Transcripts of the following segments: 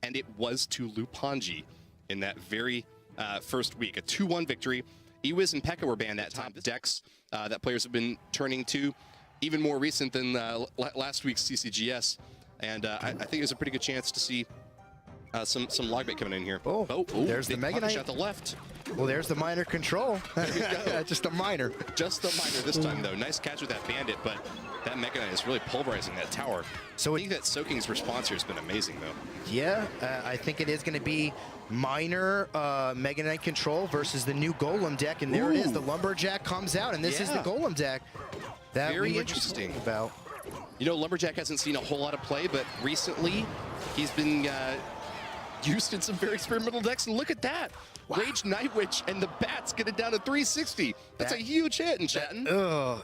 and it was to Loupanji in that very first week. A 2-1 victory. Ewiz and Pekka were banned that time. Decks that players have been turning to, even more recent than last week's CCGS. And I think there's a pretty good chance to see some logbait coming in here. Oh, there's the Mega Knight at the left. Well, there's the minor control. Just a minor. Just the minor this time, though. Nice catch with that bandit, but that Mega Knight is really pulverizing that tower. So I think that Soking's response here has been amazing, though. Yeah, I think it is going to be minor Mega Knight control versus the new Golem deck, and there it is. The Lumberjack comes out, and this is the Golem deck that very we were interesting about. You know, Lumberjack hasn't seen a whole lot of play, but recently he's been used in some very experimental decks, and look at that. Wow. Rage Night Witch and the Bats get it down to 360. That's a huge hit in chatting.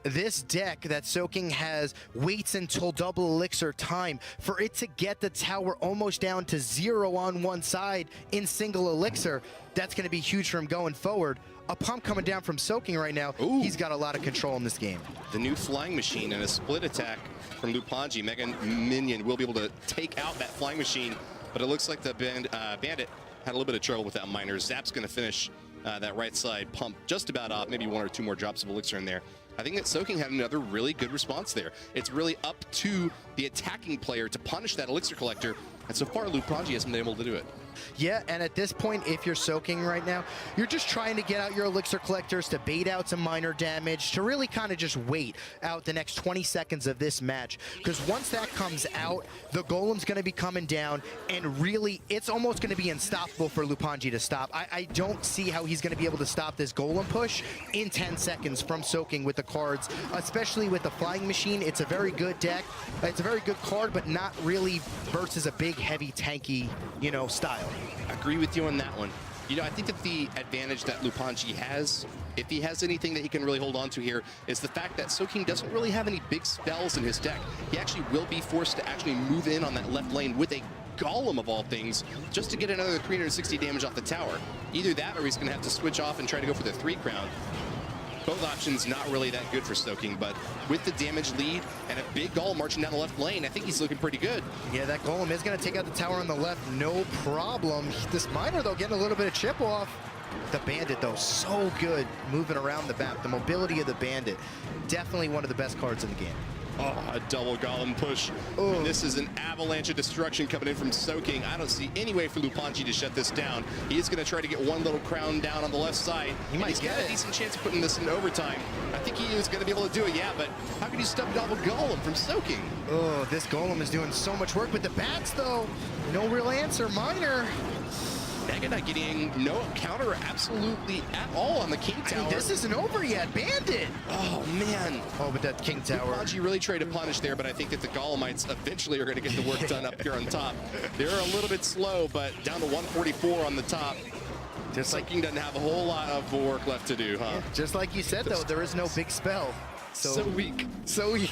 This deck that Soking has waits until double elixir time for it to get the tower almost down to 0 on one side in single elixir. That's going to be huge for him going forward. A pump coming down from Soking right now. He's got a lot of control in this game. The new flying machine and a split attack from Loupanji. Mega Minion will be able to take out that flying machine, but it looks like the bandit had a little bit of trouble with that miner. Zap's going to finish that right side pump just about off, maybe 1 or 2 more drops of elixir in there. I think that Soking had another really good response there. It's really up to the attacking player to punish that elixir collector, and so far Loupanji hasn't been able to do it. Yeah, and at this point, if you're Soking right now, you're just trying to get out your elixir collectors to bait out some minor damage, to really kind of just wait out the next 20 seconds of this match. Because once that comes out, the Golem's going to be coming down, and really, it's almost going to be unstoppable for Loupanji to stop. I don't see how he's going to be able to stop this Golem push in 10 seconds from Soking with the cards, especially with the Flying Machine. It's a very good deck. It's a very good card, but not really versus a big, heavy, tanky, you know, style. Agree with you on that one. You know, I think that the advantage that Loupanji has, if he has anything that he can really hold on to here, is the fact that Soking doesn't really have any big spells in his deck. He actually will be forced to actually move in on that left lane with a Golem of all things, just to get another 360 damage off the tower. Either that, or he's going to have to switch off and try to go for the 3 crown. Both options not really that good for Soking, but with the damage lead and a big Golem marching down the left lane, I think he's looking pretty good. Yeah, that Golem is going to take out the tower on the left, no problem. This miner, though, getting a little bit of chip off. The Bandit, though, so good moving around the map. The mobility of the Bandit, definitely one of the best cards in the game. Oh, a double Golem push. And this is an avalanche of destruction coming in from Soking. I don't see any way for Loupanji to shut this down. He is going to try to get one little crown down on the left side. He's got a decent chance of putting this in overtime. I think he is going to be able to do it, yeah, but how can you stop double Golem from Soking? Oh, this Golem is doing so much work with the Bats, though. No real answer. Miner. Mega Knight getting no counter absolutely at all on the King Tower. I mean, this isn't over yet. Bandit! Oh, man. Oh, but that King Tower. Loupanji really tried to punish there, but I think that the Golemites eventually are going to get the work done up here on top. They're a little bit slow, but down to 144 on the top. Just like King doesn't have a whole lot of work left to do, huh? Yeah, just like you said, though, there is no big spell. So weak. So weak.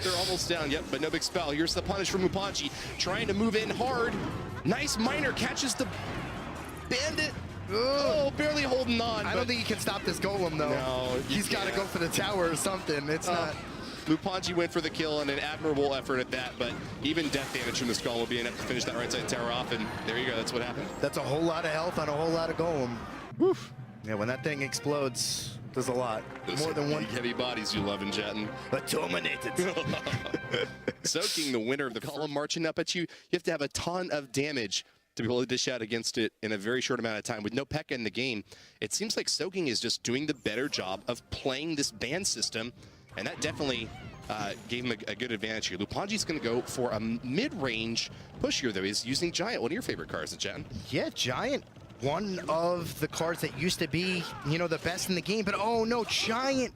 They're almost down, yep, but no big spell. Here's the punish from Loupanji, trying to move in hard. Nice miner catches the Bandit. Oh, barely holding on. I don't think he can stop this Golem, though. No, he's got to go for the tower or something. It's not. Loupanji went for the kill and an admirable effort at that, but even death damage from this Golem will be enough to finish that right side tower off, and there you go, that's what happened. That's a whole lot of health on a whole lot of Golem. Woof. Yeah, when that thing explodes, there's a lot. Those more than one. Heavy bodies you love in chatting. But dominated. Soking, the winner of the Golem marching up at you. You have to have a ton of damage to be able to dish out against it in a very short amount of time. With no Pekka in the game, it seems like Soking is just doing the better job of playing this ban system, and that definitely gave him a good advantage here. Loupanji's going to go for a mid-range push here, though. He's using Giant. One of your favorite cards, Jen? Yeah, Giant. One of the cards that used to be, you know, the best in the game, but oh no, Giant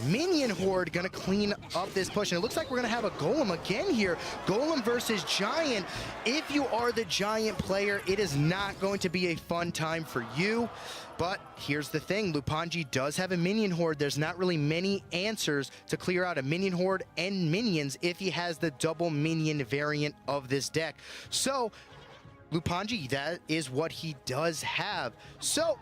Minion Horde gonna clean up this push, and it looks like we're gonna have a Golem again here. Golem versus Giant. If you are the Giant player, it is not going to be a fun time for you. But here's the thing, Loupanji does have a Minion Horde. There's not really many answers to clear out a Minion Horde and minions if he has the double minion variant of this deck. So Loupanji, that is what he does have. So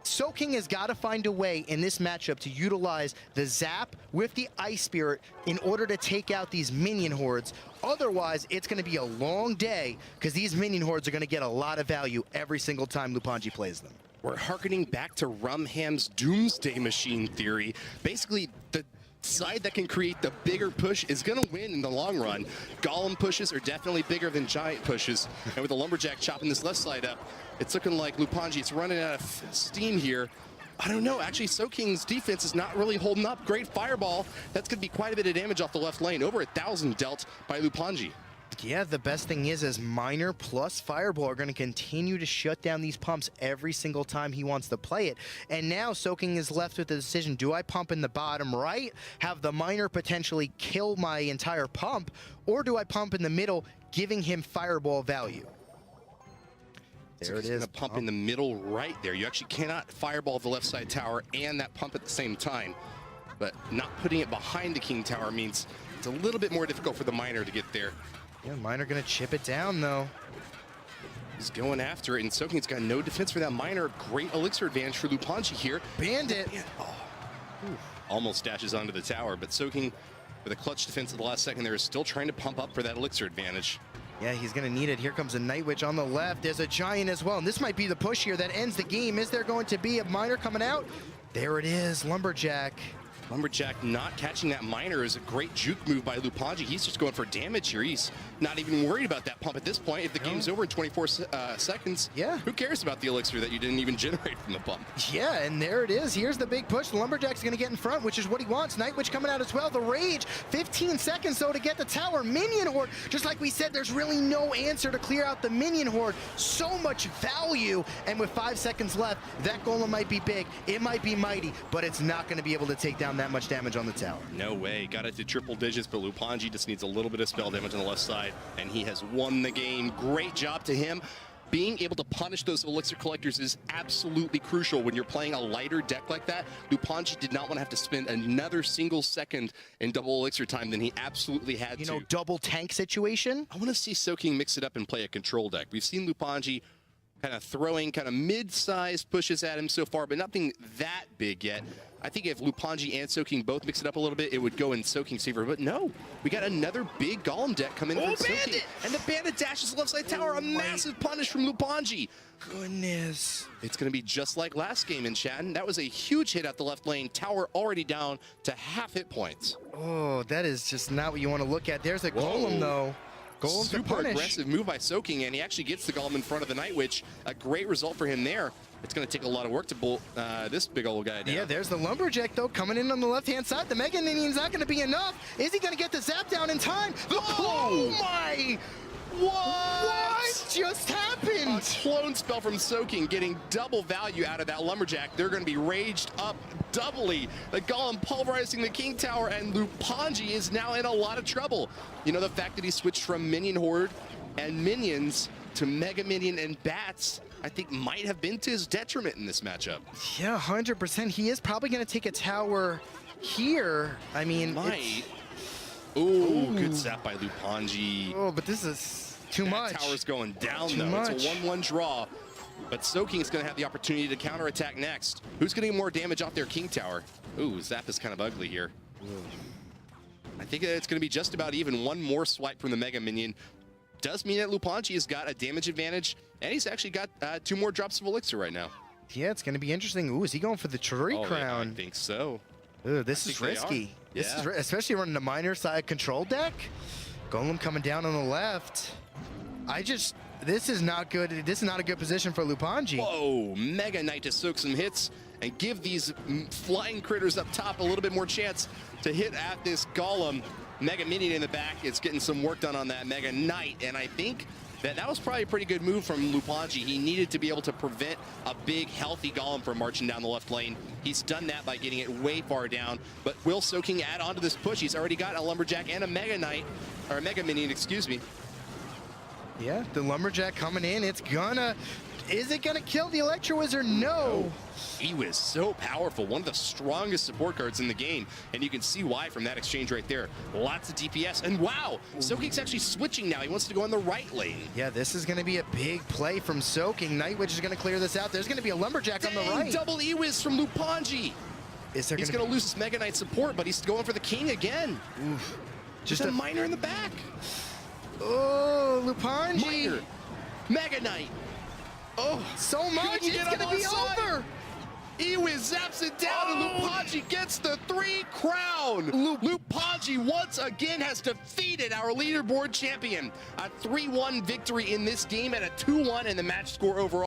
Soking has got to find a way in this matchup to utilize the Zap with the Ice Spirit in order to take out these minion hordes. Otherwise, it's going to be a long day because these minion hordes are going to get a lot of value every single time Loupanji plays them. We're hearkening back to Rumham's Doomsday Machine theory. Basically, the side that can create the bigger push is going to win in the long run. Golem pushes are definitely bigger than giant pushes. And with the Lumberjack chopping this left side up, it's looking like Loupanji is running out of steam here. I don't know. Actually, Soking's defense is not really holding up. Great fireball. That's going to be quite a bit of damage off the left lane. Over 1,000 dealt by Loupanji. Yeah, the best thing is Miner plus Fireball are going to continue to shut down these pumps every single time he wants to play it. And now Soking is left with the decision, do I pump in the bottom right, have the Miner potentially kill my entire pump, or do I pump in the middle, giving him Fireball value? There it is. Going to pump in the middle right there. You actually cannot Fireball the left side tower and that pump at the same time. But not putting it behind the King Tower means it's a little bit more difficult for the Miner to get there. Yeah, Miner gonna chip it down though. He's going after it, and Soking's got no defense for that Miner. Great elixir advantage for Loupanji here. Bandit. Oh. Almost dashes onto the tower, but Soking, with a clutch defense at the last second there, is still trying to pump up for that elixir advantage. Yeah, he's gonna need it. Here comes a Night Witch on the left. There's a Giant as well, and this might be the push here that ends the game. Is there going to be a Miner coming out? There it is, Lumberjack. Lumberjack not catching that Miner is a great juke move by Loupanji. He's just going for damage here. He's not even worried about that pump at this point. If the game's over in 24 seconds, yeah, who cares about the elixir that you didn't even generate from the pump? Yeah, and there it is. Here's the big push. The Lumberjack's going to get in front, which is what he wants. Night Witch coming out as well. The Rage, 15 seconds, though, to get the tower. Minion Horde, just like we said, there's really no answer to clear out the Minion Horde. So much value, and with 5 seconds left, that Golem might be big. It might be mighty, but it's not going to be able to take down that much damage on the tower. No way. Got it to triple digits, but Loupanji just needs a little bit of spell damage on the left side, and he has won the game. Great job to him. Being able to punish those elixir collectors is absolutely crucial when you're playing a lighter deck like that. Loupanji did not want to have to spend another single second in double elixir time than he absolutely had to. You know, double tank situation? I want to see Soking mix it up and play a control deck. We've seen Loupanji kind of throwing kind of mid-sized pushes at him so far, but nothing that big yet. I think if Loupanji and Soking both mix it up a little bit, it would go in Soking's favor. But no, we got another big Golem deck coming in from Soking. And the Bandit dashes left side tower, a massive punish from Loupanji. Goodness. It's going to be just like last game in Shatton. That was a huge hit at the left lane. Tower already down to half hit points. Oh, that is just not what you want to look at. There's a Golem, though. Golem Super aggressive move by Soking, and he actually gets the Golem in front of the Night Witch. A great result for him there. It's going to take a lot of work to bolt this big old guy down. Yeah, there's the Lumberjack, though, coming in on the left-hand side. The Mega Minion's not going to be enough. Is he going to get the zap down in time? Oh, my! What just happened? A clone spell from Soking, getting double value out of that Lumberjack. They're going to be raged up doubly. The Golem pulverizing the King Tower, and Loupanji is now in a lot of trouble. You know, the fact that he switched from Minion Horde and Minions to Mega Minion and Bats, I think might have been to his detriment in this matchup. Yeah, 100%. He is probably going to take a tower here. I mean, Ooh, good zap by Loupanji. Oh, but this is too much. That tower's going down, though. It's a 1-1 draw. But Soking is going to have the opportunity to counterattack next. Who's getting more damage off their King Tower? Ooh, zap is kind of ugly here. I think it's going to be just about even. One more swipe from the Mega Minion does mean that Loupanji has got a damage advantage, and he's actually got 2 more drops of elixir right now. Yeah, it's going to be interesting. Ooh, is he going for the Tree Crown? Yeah, I think so. Ooh, this is risky. Yeah. This is especially running a Miner side control deck. Golem coming down on the left. This is not good. This is not a good position for Loupanji. Whoa, Mega Knight to soak some hits and give these flying critters up top a little bit more chance to hit at this Golem. Mega Minion in the back is getting some work done on that Mega Knight, and I think that was probably a pretty good move from Loupanji. He needed to be able to prevent a big, healthy Golem from marching down the left lane. He's done that by getting it way far down, but will Soking add on to this push? He's already got a Lumberjack and a Mega Knight, or a Mega Minion, excuse me. Yeah, the Lumberjack coming in. It's gonna Is it going to kill the Electro Wizard? No. He was so powerful, one of the strongest support cards in the game, and you can see why from that exchange right there. Lots of DPS, and wow, Soking's actually switching now. He wants to go in the right lane. Yeah, this is going to be a big play from Soking. Nightwitch is going to clear this out. There's going to be a Lumberjack on the right. Double E-Wiz from Loupanji. Is there He's going to lose his Mega Knight support, but he's going for the King again. Oof. Just a miner in the back. Oh, Loupanji. Miner. Mega Knight. Oh, so much. It's going to be over. E-Wiz zaps it down, and Loupanji gets the 3 crown. Loupanji once again has defeated our leaderboard champion. A 3-1 victory in this game and a 2-1 in the match score overall.